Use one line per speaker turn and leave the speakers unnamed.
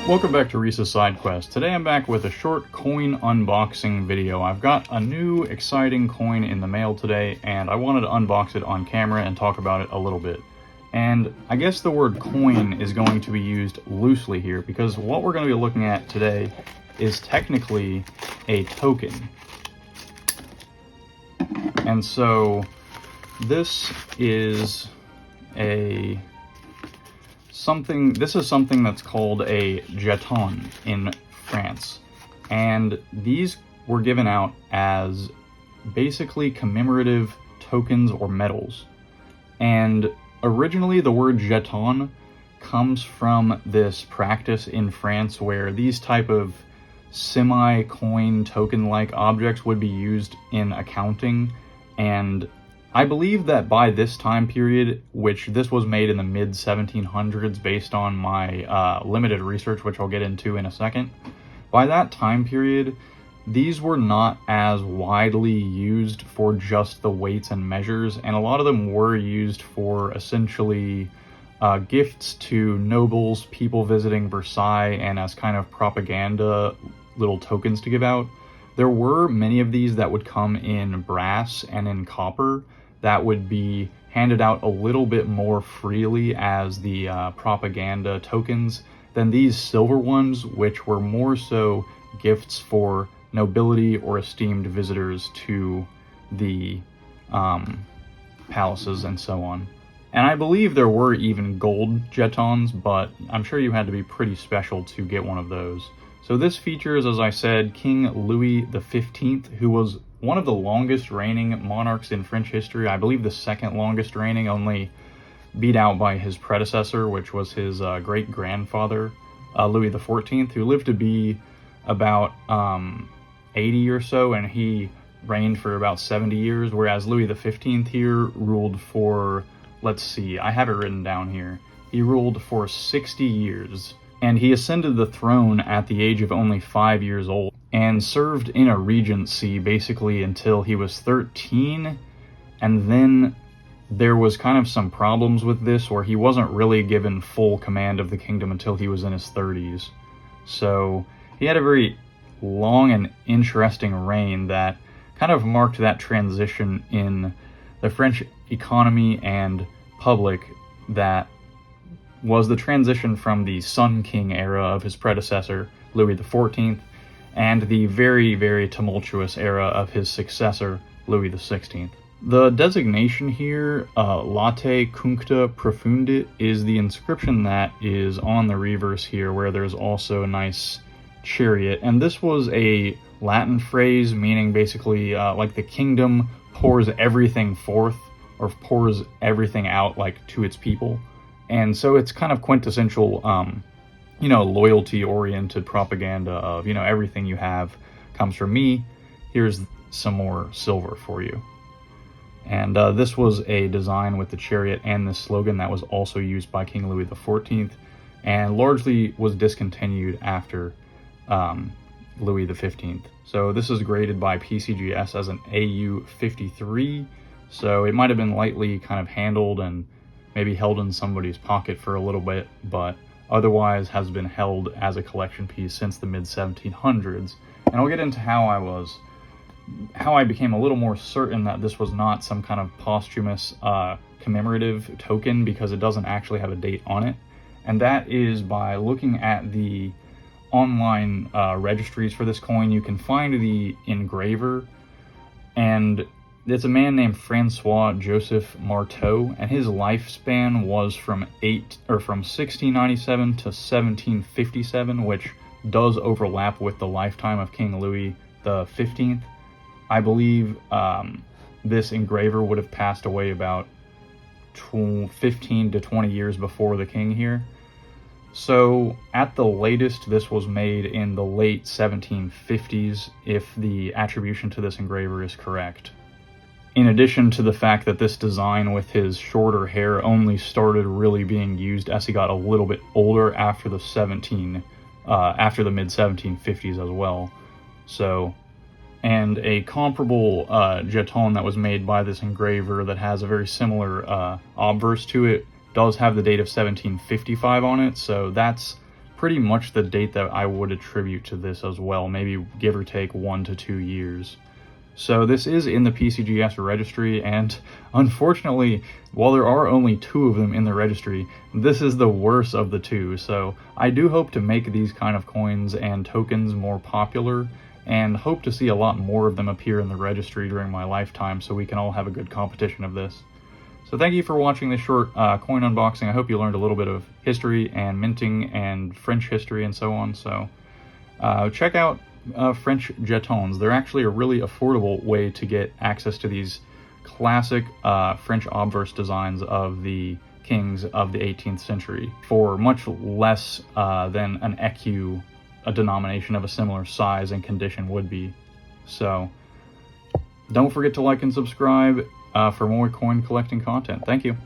Welcome back to Reese's Side Quest. Today I'm back with a short coin unboxing video. I've got a new exciting coin in the mail today, and I wanted to unbox it on camera and talk about it a little bit. And I guess the word coin is going to be used loosely here, because what we're going to be looking at today is technically a token. And so this is something that's called a jeton in France, and these were given out as basically commemorative tokens or medals. And originally the word jeton comes from this practice in France where these type of semi-coin token-like objects would be used in accounting. And I believe that by this time period, which this was made in the mid-1700s based on my limited research, which I'll get into in a second, by that time period, these were not as widely used for just the weights and measures, and a lot of them were used for essentially gifts to nobles, people visiting Versailles, and as kind of propaganda little tokens to give out. There were many of these that would come in brass and in copper that would be handed out a little bit more freely as the propaganda tokens than these silver ones, which were more so gifts for nobility or esteemed visitors to the palaces and so on. And I believe there were even gold jetons, but I'm sure you had to be pretty special to get one of those. So this features, as I said, King Louis XV, who was one of the longest reigning monarchs in French history. I believe the second longest reigning, only beat out by his predecessor, which was his great-grandfather, Louis XIV, who lived to be about 80 or so, and he reigned for about 70 years, whereas Louis XV here ruled for, let's see, I have it written down here. He ruled for 60 years, and he ascended the throne at the age of only 5 years old, and served in a regency basically until he was 13, and then there was kind of some problems with this where he wasn't really given full command of the kingdom until he was in his 30s. So he had a very long and interesting reign that kind of marked that transition in the French economy and public that was the transition from the Sun King era of his predecessor, Louis XIV, and the very, very tumultuous era of his successor, Louis XVI. The designation here, Latae Cuncta Profundit, is the inscription that is on the reverse here, where there's also a nice chariot. And this was a Latin phrase meaning basically like the kingdom pours everything forth, or pours everything out like to its people. And so it's kind of quintessential loyalty-oriented propaganda of, everything you have comes from me. Here's some more silver for you. And this was a design with the chariot and this slogan that was also used by King Louis XIV, and largely was discontinued after Louis XV. So this is graded by PCGS as an AU-53, so it might have been lightly kind of handled and maybe held in somebody's pocket for a little bit, but otherwise has been held as a collection piece since the mid-1700s. And I'll get into how I became a little more certain that this was not some kind of posthumous commemorative token, because it doesn't actually have a date on it. And that is by looking at the online registries for this coin. You can find the engraver, and it's a man named Francois Joseph Marteau, and his lifespan was from 1697 to 1757, which does overlap with the lifetime of King Louis XV. I believe this engraver would have passed away about 15 to 20 years before the king here. So at the latest, this was made in the late 1750s, if the attribution to this engraver is correct. In addition to the fact that this design with his shorter hair only started really being used as he got a little bit older after the mid-1750s as well. So, and a comparable jeton that was made by this engraver that has a very similar obverse to it does have the date of 1755 on it, so that's pretty much the date that I would attribute to this as well, maybe give or take 1 to 2 years. So this is in the PCGS registry, and unfortunately, while there are only 2 of them in the registry, this is the worst of the 2. So I do hope to make these kind of coins and tokens more popular, and hope to see a lot more of them appear in the registry during my lifetime so we can all have a good competition of this. So thank you for watching this short coin unboxing. I hope you learned a little bit of history and minting and French history and so on. So check out French jetons. They're actually a really affordable way to get access to these classic French obverse designs of the kings of the 18th century for much less than an ECU, a denomination of a similar size and condition, would be. So don't forget to like and subscribe for more coin collecting content. Thank you.